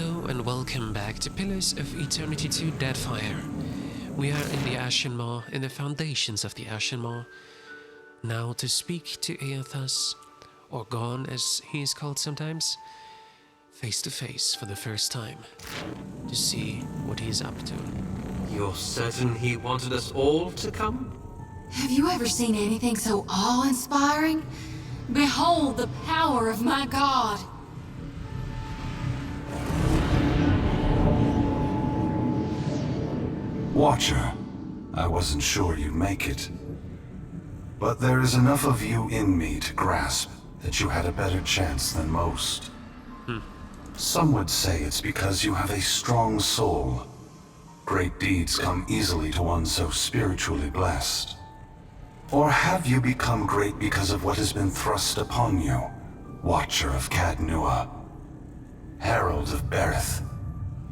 Hello and welcome back to Pillars of Eternity 2 Deadfire. We are in the Ashen Maw, in the foundations of the Ashen Maw, now to speak to Eothas, or Gon as he is called sometimes, face to face for the first time, to see what he is up to. You're certain he wanted us all to come? Have you ever seen anything so awe-inspiring? Behold the power of my god! Watcher, I wasn't sure you'd make it. But there is enough of you in me to grasp that you had a better chance than most. Some would say it's because you have a strong soul. Great deeds come easily to one so spiritually blessed. Or have you become great because of what has been thrust upon you? Watcher of Cadnua, Herald of Berith,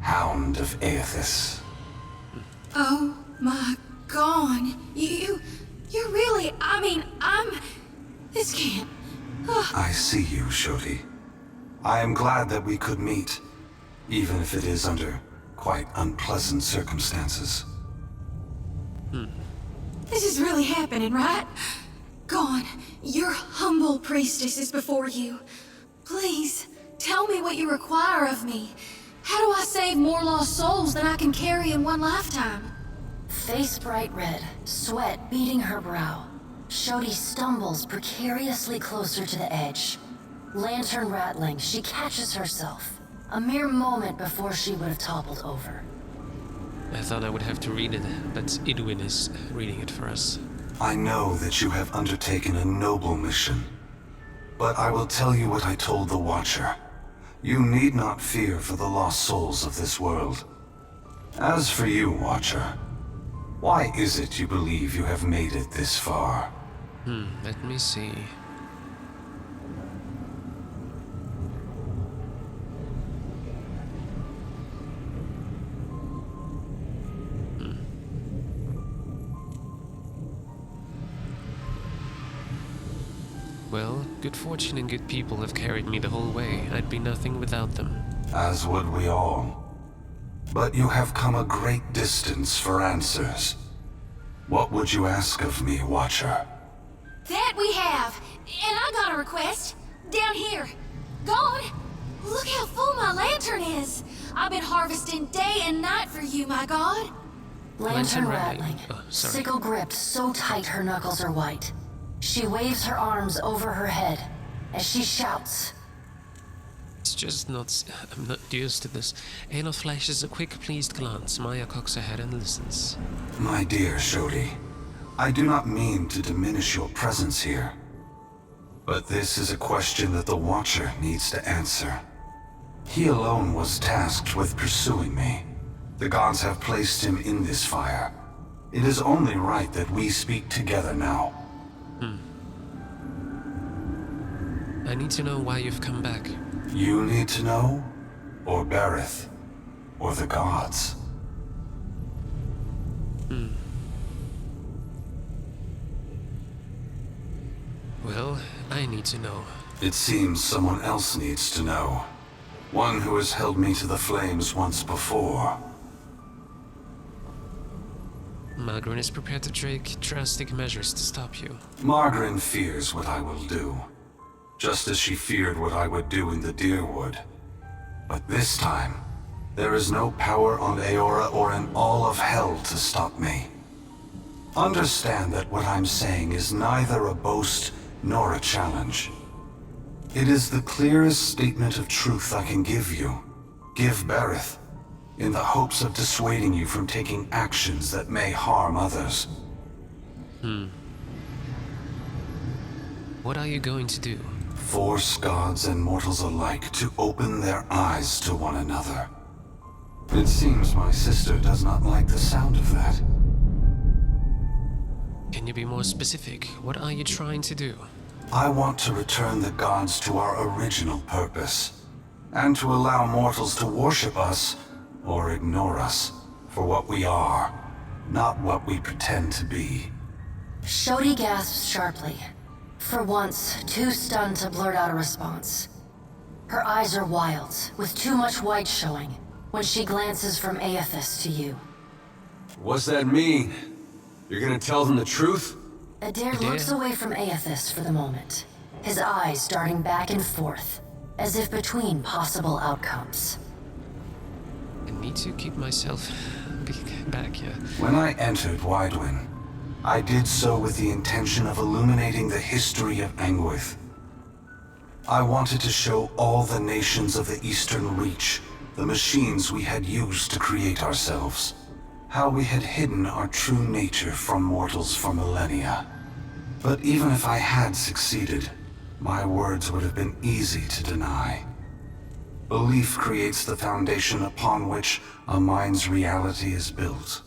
Hound of Eothas. Oh my god, you're really, this can't... I see you, Shodi. I am glad that we could meet, even if it is under quite unpleasant circumstances. This is really happening, right? Gon, your humble priestess is before you. Please, tell me what you require of me. How do I save more lost souls than I can carry in one lifetime? Face bright red, sweat beading her brow. Shodi stumbles precariously closer to the edge. Lantern rattling, she catches herself. A mere moment before she would have toppled over. I thought I would have to read it, but Idwin is reading it for us. I know that you have undertaken a noble mission, but I will tell you what I told the Watcher. You need not fear for the lost souls of this world. As for you, Watcher, why is it you believe you have made it this far? Let me see. Well, good fortune and good people have carried me the whole way. I'd be nothing without them. As would we all. But you have come a great distance for answers. What would you ask of me, Watcher? That we have! And I got a request. Down here. Gon, look how full my lantern is! I've been harvesting day and night for you, my god. Lantern rattling. rattling, Oh, sorry. sickle gripped so tight her knuckles are white. She waves her arms over her head as she shouts. It's just not... I'm not used to this. Eothas flashes a quick, pleased glance. Maya cocks her head and listens. My dear Shodi, I do not mean to diminish your presence here. But this is a question that the Watcher needs to answer. He alone was tasked with pursuing me. The gods have placed him in this fire. It is only right that we speak together now. I need to know why you've come back. You need to know? Or Berith? Or the gods? Well, I need to know. It seems someone else needs to know. One who has held me to the flames once before. Margaret is prepared to take drastic measures to stop you. Margaret fears what I will do. Just as she feared what I would do in the Deerwood. But this time, there is no power on Eora or in all of hell to stop me. Understand that what I'm saying is neither a boast nor a challenge. It is the clearest statement of truth I can give you. Give Berith, in the hopes of dissuading you from taking actions that may harm others. What are you going to do? Force gods and mortals alike to open their eyes to one another. It seems my sister does not like the sound of that. Can you be more specific? What are you trying to do? I want to return the gods to our original purpose, and to allow mortals to worship us, or ignore us, for what we are, not what we pretend to be. Shodi gasps sharply. For once, too stunned to blurt out a response. Her eyes are wild, with too much white showing, when she glances from Eothas to you. What's that mean? You're gonna tell them the truth? Adair looks away from Eothas for the moment, his eyes darting back and forth, as if between possible outcomes. I need to keep myself back here. When I entered Widewin, I did so with the intention of illuminating the history of Angwith. I wanted to show all the nations of the Eastern Reach the machines we had used to create ourselves, how we had hidden our true nature from mortals for millennia. But even if I had succeeded, my words would have been easy to deny. Belief creates the foundation upon which a mind's reality is built.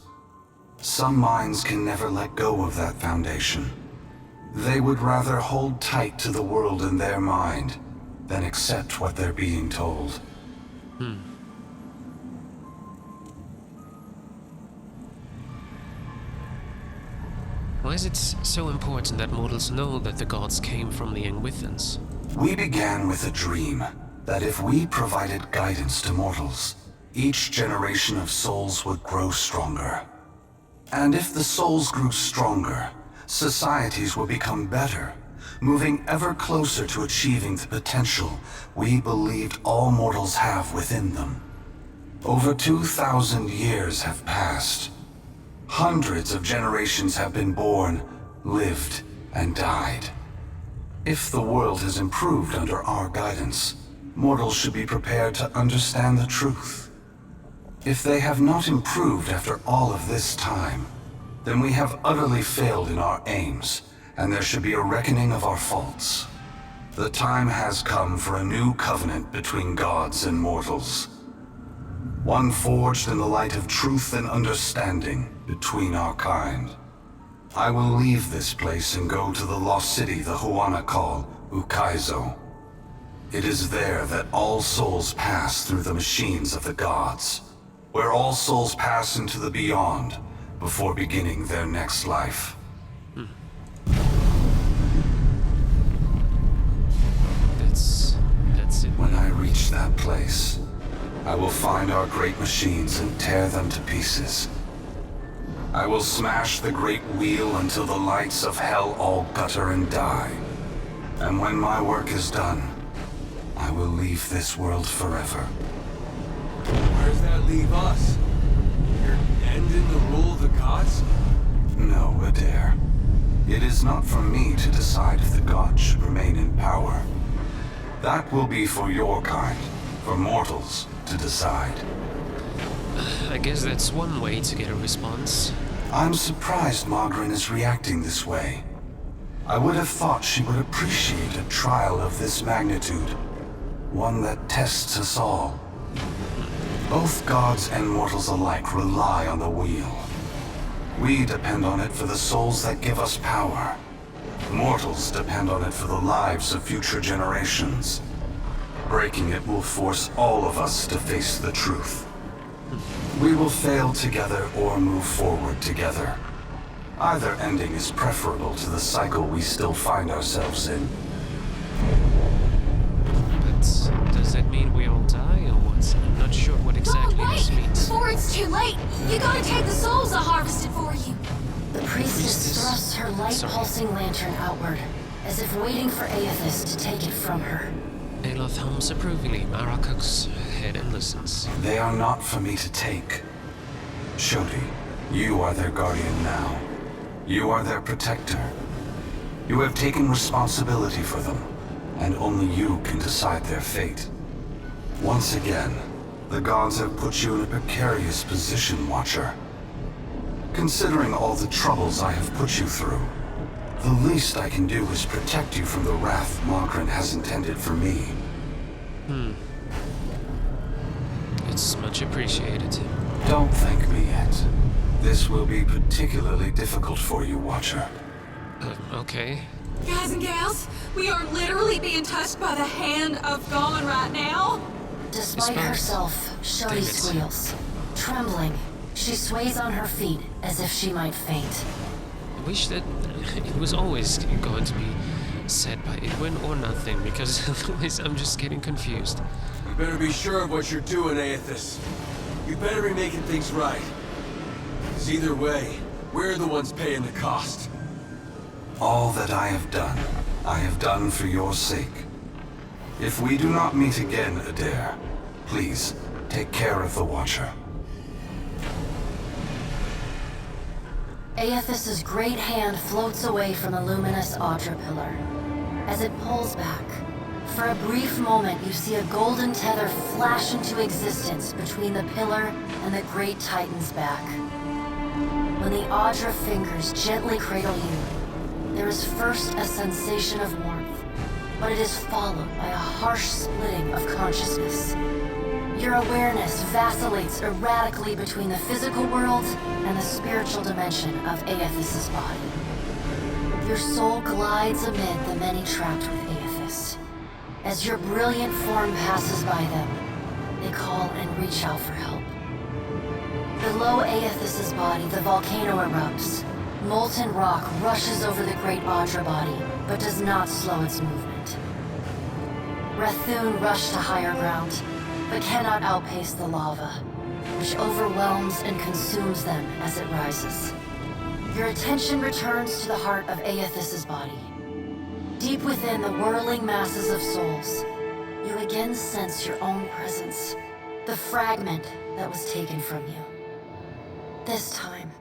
Some minds can never let go of that foundation. They would rather hold tight to the world in their mind than accept what they're being told. Why is it so important that mortals know that the gods came from the Angwithans? We began with a dream that if we provided guidance to mortals, each generation of souls would grow stronger. And if the souls grew stronger, societies would become better, moving ever closer to achieving the potential we believed all mortals have within them. Over 2,000 years have passed. Hundreds of generations have been born, lived, and died. If the world has improved under our guidance, mortals should be prepared to understand the truth. If they have not improved after all of this time, then we have utterly failed in our aims, and there should be a reckoning of our faults. The time has come for a new covenant between gods and mortals. One forged in the light of truth and understanding between our kind. I will leave this place and go to the lost city the Huana call Ukaizo. It is there that all souls pass through the machines of the gods, where all souls pass into the beyond before beginning their next life. That's it. When I reach that place, I will find our great machines and tear them to pieces. I will smash the great wheel until the lights of hell all gutter and die. And when my work is done, I will leave this world forever. Where does that leave us? You're ending the rule of the gods? No, Adair. It is not for me to decide if the gods should remain in power. That will be for your kind, for mortals, to decide. I guess that's one way to get a response. I'm surprised Margaret is reacting this way. I would have thought she would appreciate a trial of this magnitude, one that tests us all. Both gods and mortals alike rely on the wheel. We depend on it for the souls that give us power. Mortals depend on it for the lives of future generations. Breaking it will force all of us to face the truth. We will fail together or move forward together. Either ending is preferable to the cycle we still find ourselves in. But does that mean we all die, or what? I'm not sure what exactly Don't this wait! means. Before it's too late! You gotta take the souls I harvested for you! The priestess Priestess. thrusts her light Sorry. pulsing lantern outward, as if waiting for Eothas to take it from her. Aloth hums approvingly. Mara cooks head and listens. They are not for me to take. Shodi, you are their guardian now. You are their protector. You have taken responsibility for them, and only you can decide their fate. Once again, the gods have put you in a precarious position, Watcher. Considering all the troubles I have put you through, the least I can do is protect you from the wrath Margaret has intended for me. It's much appreciated. Don't thank me yet. This will be particularly difficult for you, Watcher. Okay. Guys and gals, we are literally being touched by the hand of God right now. Despite Response. herself, Damn Shodi it. squeals. Trembling, she sways on her feet as if she might faint. I wish that it was always going to be said by Edwin or nothing, because otherwise I'm just getting confused. You better be sure of what you're doing, Eothas. You better be making things right. 'Cause either way, we're the ones paying the cost. All that I have done for your sake. If we do not meet again, Adair, please take care of the Watcher. Eothas' great hand floats away from the luminous Audra pillar. As it pulls back, for a brief moment you see a golden tether flash into existence between the pillar and the great Titan's back. When the Audra fingers gently cradle you, there is first a sensation of warmth, but it is followed by a harsh splitting of consciousness. Your awareness vacillates erratically between the physical world and the spiritual dimension of Eothas' body. Your soul glides amid the many trapped with Eothas. As your brilliant form passes by them, they call and reach out for help. Below Eothas' body, the volcano erupts. Molten rock rushes over the great Audra body, but does not slow its movement. Rathun rush to higher ground, but cannot outpace the lava, which overwhelms and consumes them as it rises. Your attention returns to the heart of Eothas' body. Deep within the whirling masses of souls, you again sense your own presence, the fragment that was taken from you. This time,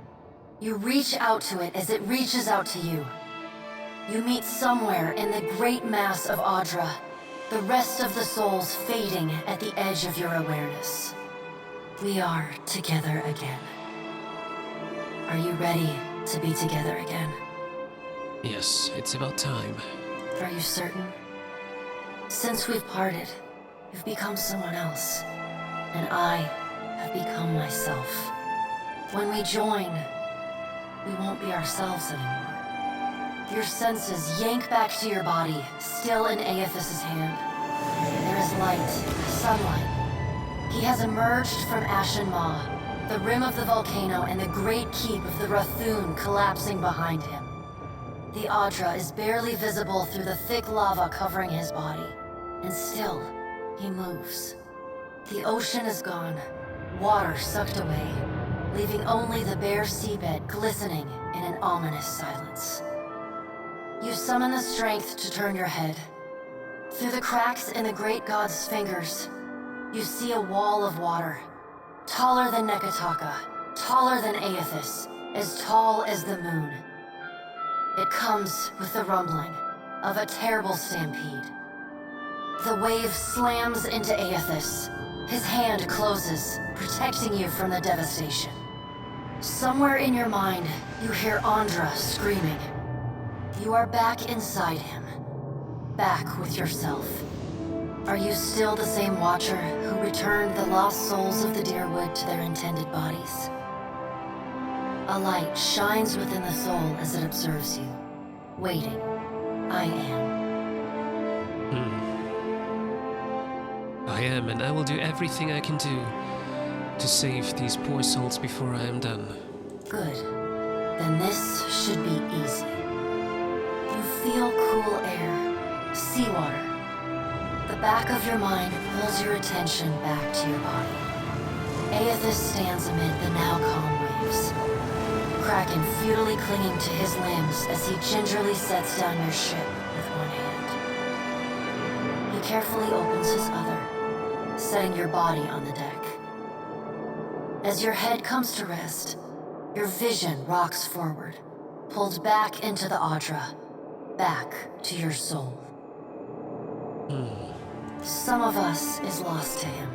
you reach out to it as it reaches out to you. You meet somewhere in the great mass of Audra, the rest of the souls fading at the edge of your awareness. We are together again. Are you ready to be together again? Yes, it's about time. Are you certain? Since we've parted, you've become someone else, and I have become myself. When we join, we won't be ourselves anymore. Your senses yank back to your body, still in Eothas' hand. There is light, sunlight. He has emerged from Ashen Maw, the rim of the volcano and the great keep of the Rathun collapsing behind him. The Audra is barely visible through the thick lava covering his body, and still, he moves. The ocean is gone, water sucked away, leaving only the bare seabed glistening in an ominous silence. You summon the strength to turn your head. Through the cracks in the great god's fingers, you see a wall of water, taller than Nekataka, taller than Eothas, as tall as the moon. It comes with the rumbling of a terrible stampede. The wave slams into Eothas. His hand closes, protecting you from the devastation. Somewhere in your mind, you hear Andra screaming. You are back inside him. Back with yourself. Are you still the same Watcher who returned the lost souls of the Deerwood to their intended bodies? A light shines within the soul as it observes you. Waiting. I am. I am, and I will do everything I can do to save these poor souls before I am done. Good. Then this should be easy. You feel cool air, seawater. The back of your mind pulls your attention back to your body. Eothas stands amid the now calm waves. Kraken futilely clinging to his limbs as he gingerly sets down your ship with one hand. He carefully opens his other, setting your body on the deck. As your head comes to rest, your vision rocks forward, pulled back into the Audra, back to your soul. Some of us is lost to him.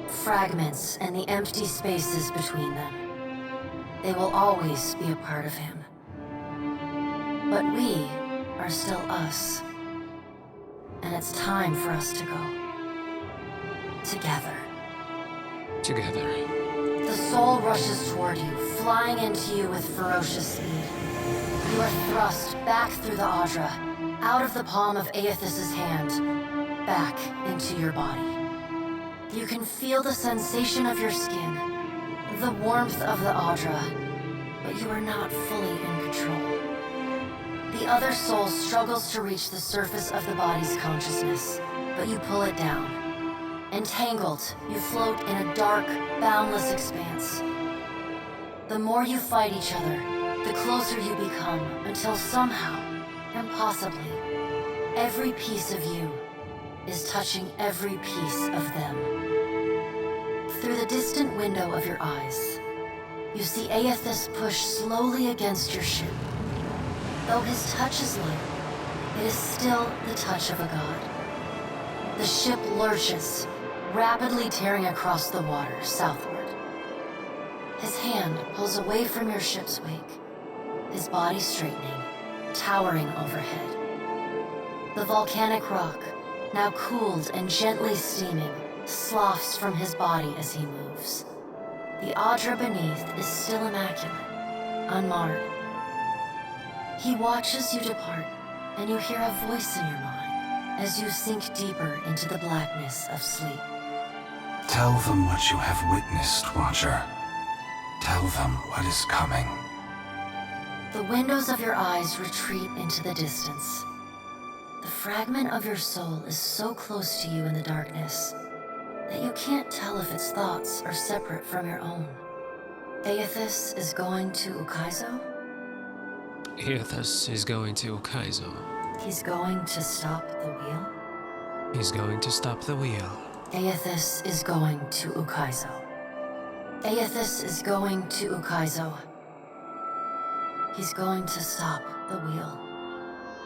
Fragments and the empty spaces between them. They will always be a part of him. But we are still us. And it's time for us to go. Together. Together. The soul rushes toward you, flying into you with ferocious speed. You are thrust back through the Audra, out of the palm of Eothas' hand, back into your body. You can feel the sensation of your skin, the warmth of the Audra, but you are not fully in control. The other soul struggles to reach the surface of the body's consciousness, but you pull it down. Entangled, you float in a dark, boundless expanse. The more you fight each other, the closer you become, until somehow, impossibly, every piece of you is touching every piece of them. Through the distant window of your eyes, you see Eothas push slowly against your ship. Though his touch is light, it is still the touch of a god. The ship lurches, rapidly tearing across the water southward. His hand pulls away from your ship's wake, his body straightening, towering overhead. The volcanic rock, now cooled and gently steaming, sloughs from his body as he moves. The Adra beneath is still immaculate, unmarred. He watches you depart, and you hear a voice in your mind as you sink deeper into the blackness of sleep. Tell them what you have witnessed, Watcher. Tell them what is coming. The windows of your eyes retreat into the distance. The fragment of your soul is so close to you in the darkness that you can't tell if its thoughts are separate from your own. Eothas is going to Ukaizo? Eothas is going to Ukaizo. He's going to stop the wheel? He's going to stop the wheel. Eothas is going to Ukaizo. Eothas is going to Ukaizo. He's going to stop the wheel.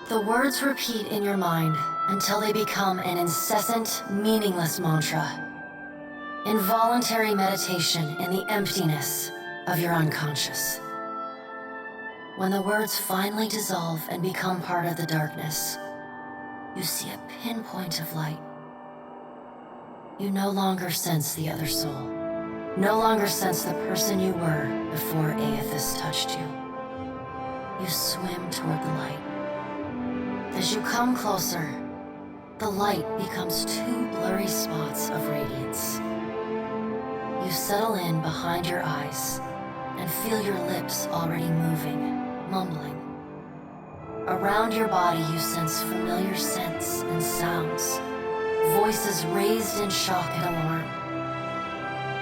The words repeat in your mind until they become an incessant, meaningless mantra. Involuntary meditation in the emptiness of your unconscious. When the words finally dissolve and become part of the darkness, you see a pinpoint of light. You no longer sense the other soul. No longer sense the person you were before Eothas touched you. You swim toward the light. As you come closer, the light becomes two blurry spots of radiance. You settle in behind your eyes and feel your lips already moving, mumbling. Around your body you sense familiar scents and sounds, voices raised in shock and alarm.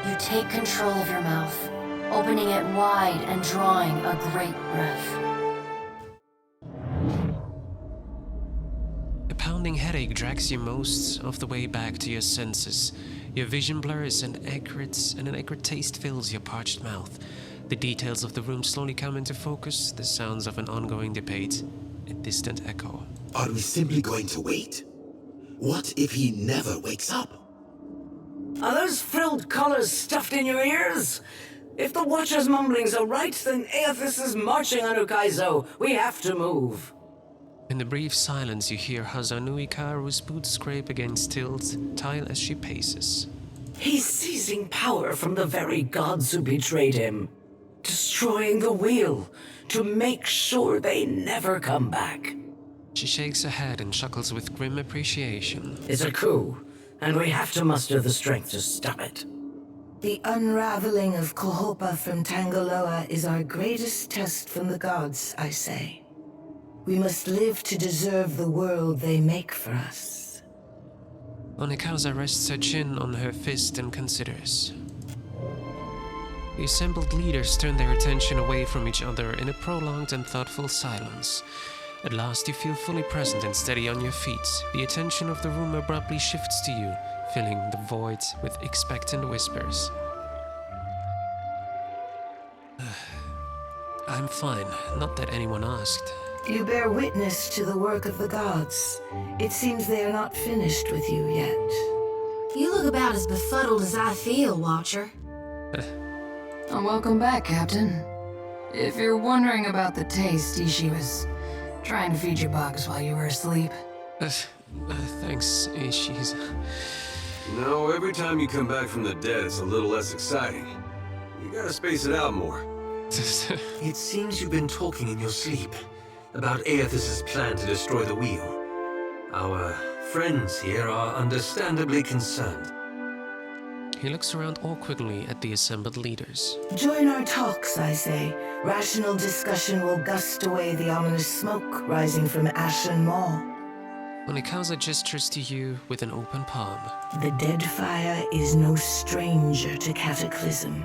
You take control of your mouth, opening it wide and drawing a great breath. A pounding headache drags you most of the way back to your senses. Your vision blurs and an acrid taste fills your parched mouth. The details of the room slowly come into focus, the sounds of an ongoing debate, a distant echo. Are we simply going to wait? What if he never wakes up? Are those frilled collars stuffed in your ears? If the Watcher's mumblings are right, then Eothas is marching on Ukaizo. We have to move. In the brief silence, you hear Hazanui Karu's boots scrape against tile as she paces. He's seizing power from the very gods who betrayed him, destroying the wheel to make sure they never come back. She shakes her head and chuckles with grim appreciation. It's a coup, and we have to muster the strength to stop it. The unraveling of Kohopa from Tangaloa is our greatest test from the gods, I say. We must live to deserve the world they make for us. Onikaza rests her chin on her fist and considers. The assembled leaders turn their attention away from each other in a prolonged and thoughtful silence. At last you feel fully present and steady on your feet. The attention of the room abruptly shifts to you, filling the void with expectant whispers. I'm fine, not that anyone asked. You bear witness to the work of the gods. It seems they are not finished with you yet. You look about as befuddled as I feel, Watcher. Welcome back, Captain. If you're wondering about the taste, Ishi was trying to feed you bugs while you were asleep. Thanks, Ishis. You know, every time you come back from the dead, it's a little less exciting. You gotta space it out more. It seems you've been talking in your sleep about Eothas' plan to destroy the wheel. Our friends here are understandably concerned. he looks around awkwardly at the assembled leaders. Join our talks, I say. Rational discussion will gust away the ominous smoke rising from Ashen Maw. Onikaza gestures to you with an open palm. The Deadfire is no stranger to cataclysm.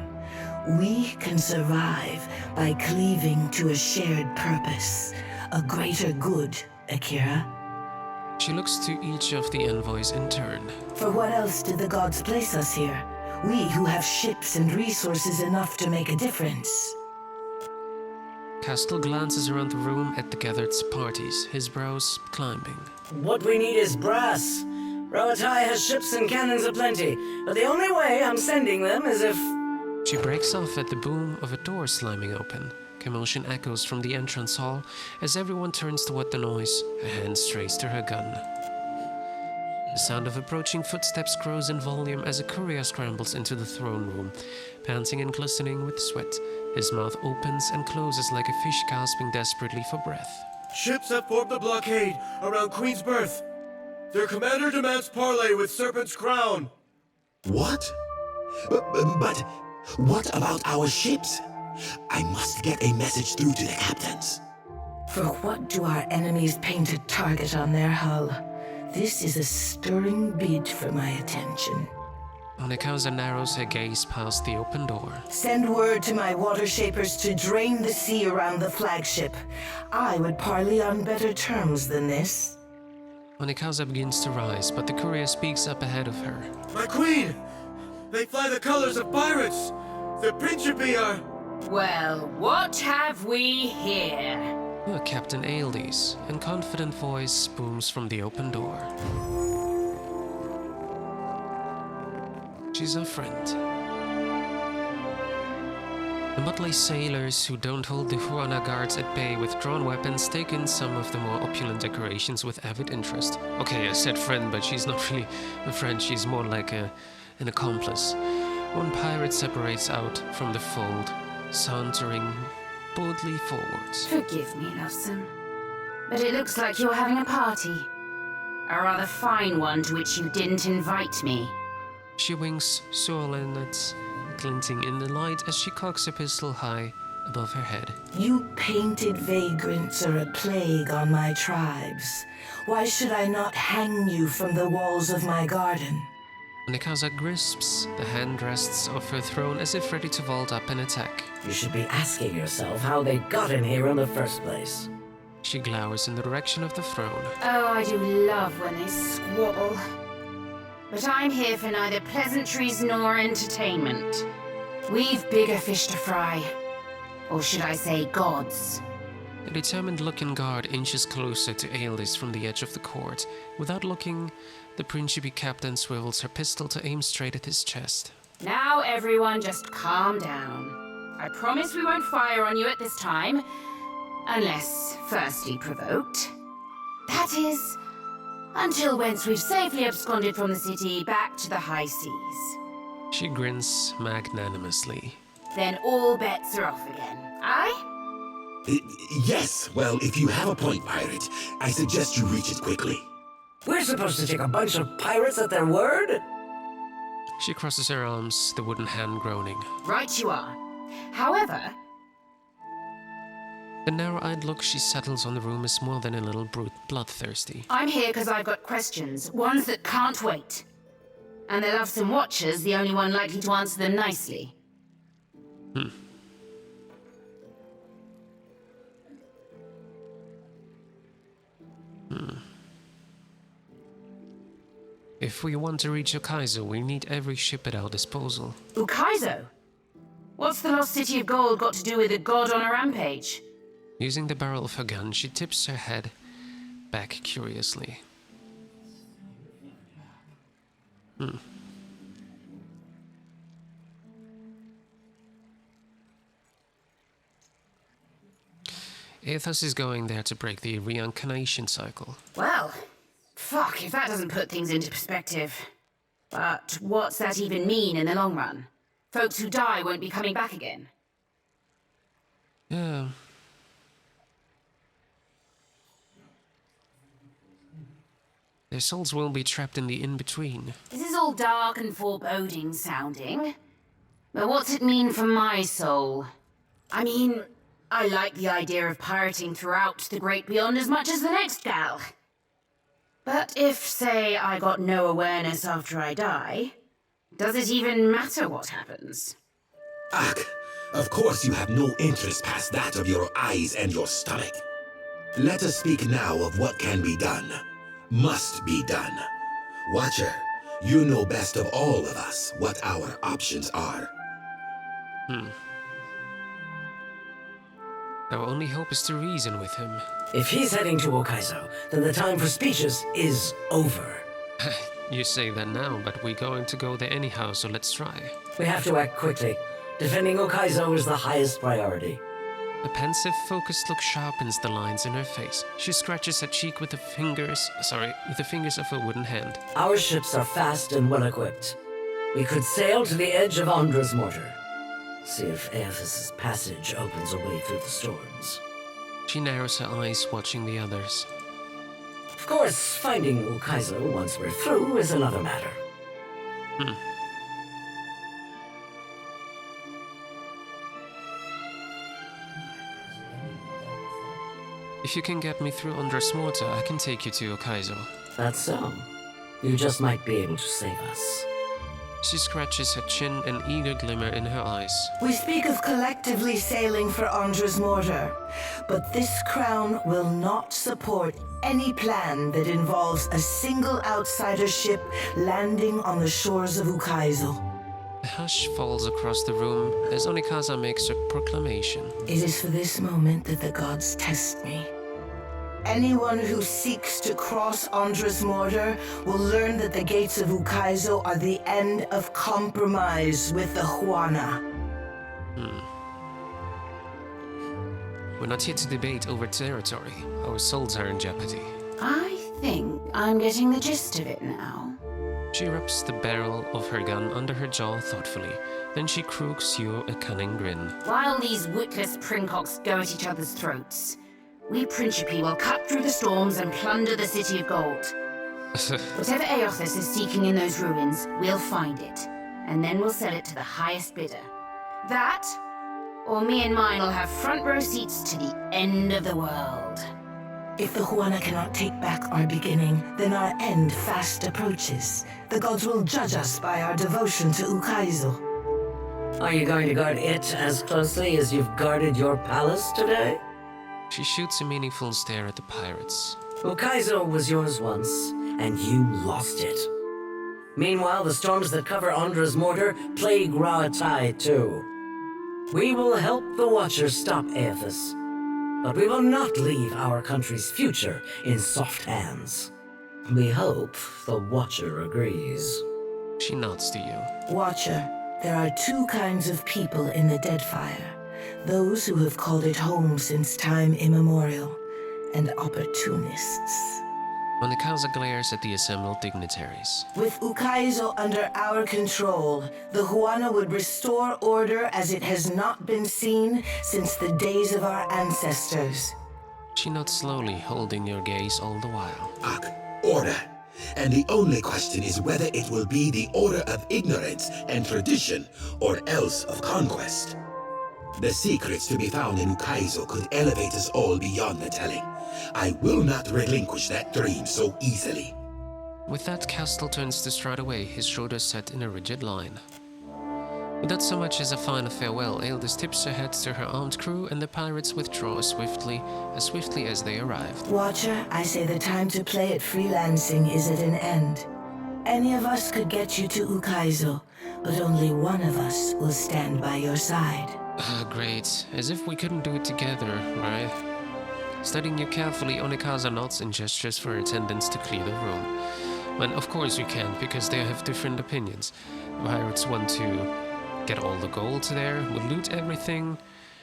We can survive by cleaving to a shared purpose, a greater good, Akira. She looks to each of the envoys in turn. For what else did the gods place us here? We who have ships and resources enough to make a difference. Castle glances around the room at the gathered parties, his brows climbing. What we need is brass. Roatai has ships and cannons aplenty, but the only way I'm sending them is if... She breaks off at the boom of a door slamming open. Commotion echoes from the entrance hall as everyone turns toward the noise, a hand strays to her gun. The sound of approaching footsteps grows in volume as a courier scrambles into the throne room, panting and glistening with sweat. His mouth opens and closes like a fish gasping desperately for breath. Ships have formed a blockade around Queen's Berth. Their commander demands parley with Serpent's Crown. What? But what about our ships? I must get a message through to the captains. For what do our enemies paint a target on their hull? This is a stirring bid for my attention. Onikaza narrows her gaze past the open door. Send word to my water shapers to drain the sea around the flagship. I would parley on better terms than this. Onikaza begins to rise, but the courier speaks up ahead of her. My queen! They fly the colors of pirates! The Principi are... Well, what have we here? Captain Eothas, and confident voice booms from the open door. She's our friend. The motley sailors who don't hold the Huana guards at bay with drawn weapons take in some of the more opulent decorations with avid interest. Okay, I said friend, but she's not really a friend, she's more like an accomplice. One pirate separates out from the fold, sauntering boldly forwards. Forgive me, Lovesome, but it looks like you're having a party. A rather fine one to which you didn't invite me. She winks, swollen, glinting in the light as she cocks a pistol high above her head. You painted vagrants are a plague on my tribes. Why should I not hang you from the walls of my garden? Onikaza grasps the handrests of her throne as if ready to vault up and attack. You should be asking yourself how they got in here in the first place. She glowers in the direction of the throne. Oh, I do love when they squabble. But I'm here for neither pleasantries nor entertainment. We've bigger fish to fry. Or should I say gods? A determined-looking guard inches closer to Eothas from the edge of the court. Without looking, the Principi captain swivels her pistol to aim straight at his chest. Now everyone just calm down. I promise we won't fire on you at this time. Unless firstly provoked. That is, until once we've safely absconded from the city back to the high seas. She grins magnanimously. Then all bets are off again, aye? Yes, well, if you have a point, pirate, I suggest you reach it quickly. We're supposed to take a bunch of pirates at their word? She crosses her arms, the wooden hand groaning. Right you are. However... The narrow-eyed look she settles on the room is more than a little bloodthirsty. I'm here because I've got questions, ones that can't wait. And the Lovesome Watcher's the only one likely to answer them nicely. If we want to reach Hokkaido, we need every ship at our disposal. Hokkaido? What's the lost city of gold got to do with a god on a rampage? Using the barrel of her gun, she tips her head back curiously. Eothas is going there to break the reincarnation cycle. Well, fuck if that doesn't put things into perspective. But what's that even mean in the long run? Folks who die won't be coming back again. Yeah. Their souls will be trapped in the in-between. This is all dark and foreboding sounding. But what's it mean for my soul? I mean, I like the idea of pirating throughout the Great Beyond as much as the next gal. But if, say, I got no awareness after I die, does it even matter what happens? Ak, of course you have no interest past that of your eyes and your stomach. Let us speak now of what can be done. Must be done. Watcher, you know best of all of us what our options are. Our only hope is to reason with him. If he's heading to Okaizo, then the time for speeches is over. You say that now, but we're going to go there anyhow, so let's try. We have to act quickly. Defending Okaizo is the highest priority. A pensive, focused look sharpens the lines in her face. She scratches her cheek with the fingers of her wooden hand. Our ships are fast and well equipped. We could sail to the edge of Andra's mortar. See if Eothas' passage opens a way through the storms. She narrows her eyes, watching the others. Of course, finding Okaizo once we're through is another matter. If you can get me through Andra's mortar, I can take you to Okaizo. That's so. You just might be able to save us. She scratches her chin, an eager glimmer in her eyes. We speak of collectively sailing for Andra's mortar, but this crown will not support any plan that involves a single outsider ship landing on the shores of Ukaizo. A hush falls across the room as Onikaza makes her proclamation. It is for this moment that the gods test me. Anyone who seeks to cross Andra's mortar will learn that the gates of Ukaizo are the end of compromise with the Huana. We're not here to debate over territory. Our souls are in jeopardy. I think I'm getting the gist of it now. She rubs the barrel of her gun under her jaw thoughtfully. Then she crooks you a cunning grin. While these witless princocks go at each other's throats, we Principi will cut through the storms and plunder the city of gold. Whatever Eothas is seeking in those ruins, we'll find it. And then we'll sell it to the highest bidder. That, or me and mine will have front row seats to the end of the world. If the Huana cannot take back our beginning, then our end fast approaches. The gods will judge us by our devotion to Ukaizo. Are you going to guard it as closely as you've guarded your palace today? She shoots a meaningful stare at the pirates. Ukaizo was yours once, and you lost it. Meanwhile, the storms that cover Andra's mortar plague Ra'atai too. We will help the Watchers stop Eothas, but we will not leave our country's future in soft hands. We hope the Watcher agrees. She nods to you. Watcher, there are two kinds of people in the Deadfire. Those who have called it home since time immemorial, and opportunists. Onikaza glares at the assembled dignitaries. With Ukaizo under our control, the Huana would restore order as it has not been seen since the days of our ancestors. She nods slowly, holding your gaze all the while. Ak, order. And the only question is whether it will be the order of ignorance and tradition, or else of conquest. The secrets to be found in Ukaizo could elevate us all beyond the telling. I will not relinquish that dream so easily. With that, Castle turns to stride away, his shoulders set in a rigid line. Without so much as a final farewell, Eothas tips her head to her armed crew, and the pirates withdraw as swiftly as they arrived. Watcher, I say the time to play at freelancing is at an end. Any of us could get you to Ukaizo, but only one of us will stand by your side. Great. As if we couldn't do it together, right? Studying you carefully, Onikaza nods and gestures for attendants to clear the room. When of course you can't, because they have different opinions. The pirates want to get all the gold there, will loot everything.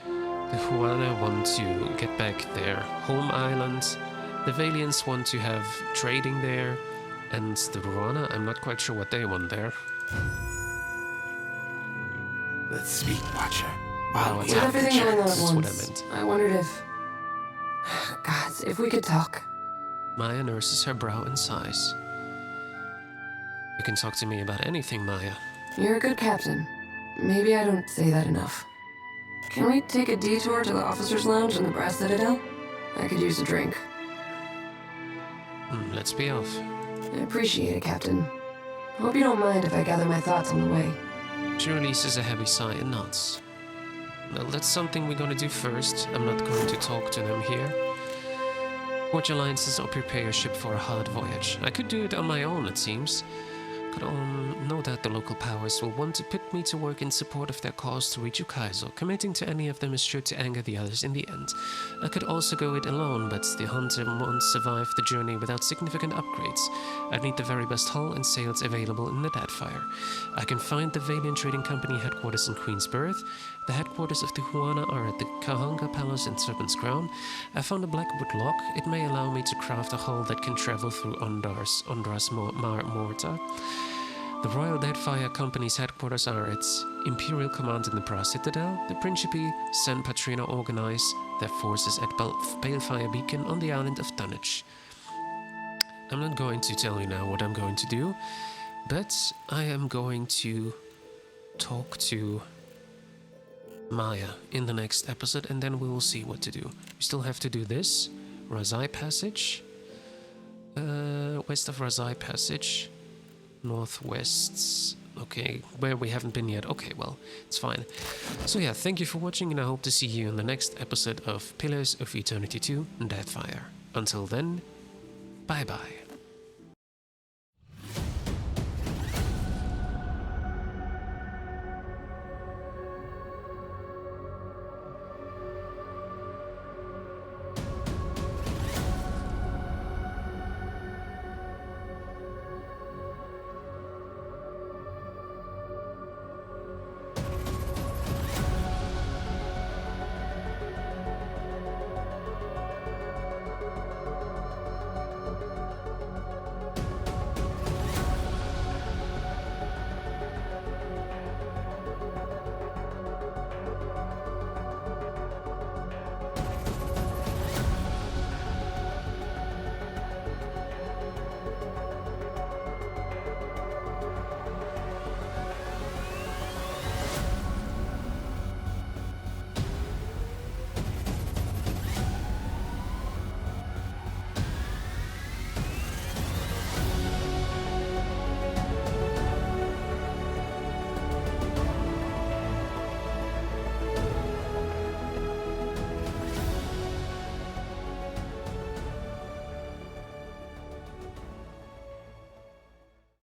The Huana want to get back their home island. The Valiants want to have trading there. And the Ruana, I'm not quite sure what they want there. Let's speak, Watcher. With everything going on at That's what I once, meant. I wondered if... Gods, if we could talk. Maya nurses her brow and sighs. You can talk to me about anything, Maya. You're a good captain. Maybe I don't say that enough. Can we take a detour to the officers' lounge in the Brass Citadel? I could use a drink. Let's be off. I appreciate it, Captain. Hope you don't mind if I gather my thoughts on the way. She releases a heavy sigh and nods. Well, that's something we're gonna do first. I'm not going to talk to them here. Forge alliances or prepare your ship for a hard voyage. I could do it on my own, it seems. Could no doubt the local powers will want to put me to work in support of their cause to reach Ukaizo. Committing to any of them is sure to anger the others in the end. I could also go it alone, but the Hunter won't survive the journey without significant upgrades. I'd need the very best hull and sails available in the Deadfire. I can find the Valiant Trading Company headquarters in Queen's Berth. The headquarters of the Huana are at the Kahanga Palace in Serpent's Crown. I found a blackwood lock. It may allow me to craft a hull that can travel through Ondra's Mortar. The Royal Deadfire Company's headquarters are its Imperial Command in the Brass Citadel. The Principe San Patrino organize their forces at Balefire Beacon on the island of Dunwich. I'm not going to tell you now what I'm going to do, but I am going to talk to Maya in the next episode, and then we will see what to do. We still have to do this. Razai Passage. West of Razai Passage. Northwests. Okay, where we haven't been yet. Okay, well, it's fine. So yeah, thank you for watching, and I hope to see you in the next episode of Pillars of Eternity 2 Deadfire. Until then, bye-bye.